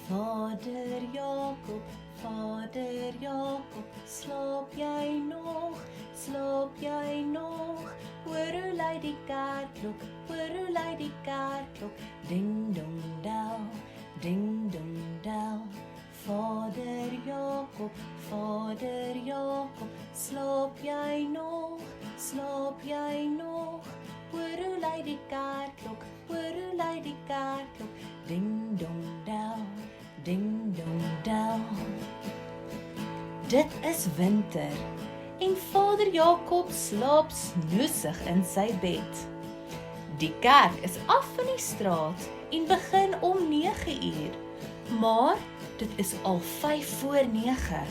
Vader Jakob, slaap jy nog, hoor hoe lui die kerkklok, ding dong del, Vader Jakob, slaap jy nog, hoor hoe lui die kerkklok, ding dong del. Dit is winter en Vader Jakob slaap snoesig in sy bed. Die kerk is af van die straat en begin om 9 uur, maar dit is al 8:55.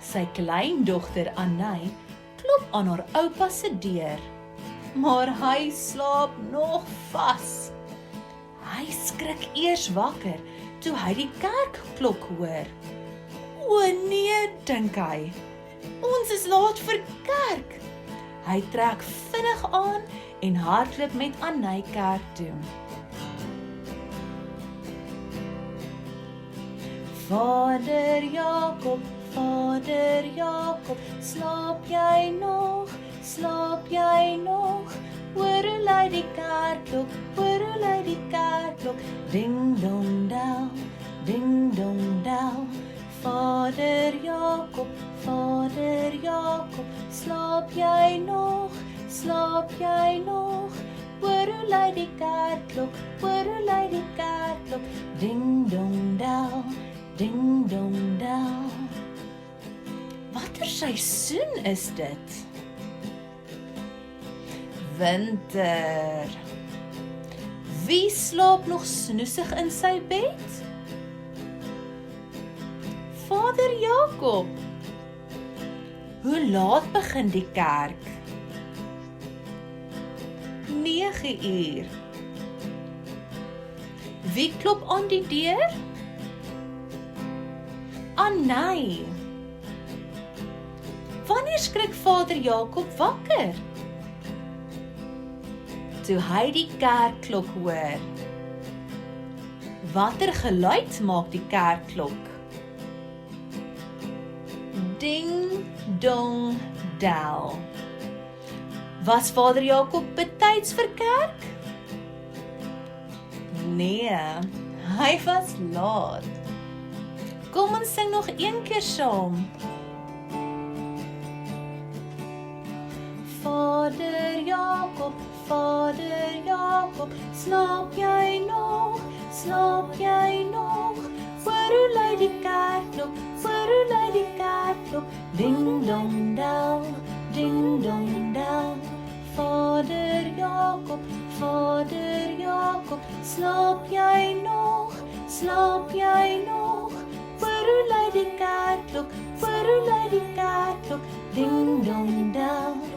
Sy kleindogter Annay klop aan haar oupa se deur, maar hy slaap nog vas. Hy skrik eers wakker toe hy die kerkklok hoor. O nee, dink hy, ons is laat vir kerk. Hy trek vinnig aan en hardloop met Annay kerk toe. Vader Jakob, slaap jy nog, hoor hoe lui die kerkklok, ding dong del, Vader Jakob, slaap jy nog, hoor hoe lui die kerkklok, ding dong del. Watter seisoen is dit? Winter. Wie slaap nog snoesig in sy bed? Vader Jakob. Hoe laat begin die kerk? 9 uur. Wie klop aan die deur? Annay. Wanneer skrik Vader Jakob wakker? Toe hy die kerkklok hoor. Watter geluid maak die kerkklok? Ding dong del. Was Vader Jakob betyds vir kerk? Nee, hy was laat. Kom ons sing nog een keer saam. Vader Jakob, slaap jy nog, hoor hoe lui die kerkklok, ding dong del, Vader Jakob, slaap jy nog, hoor hoe lui die kerkklok, ding dong del.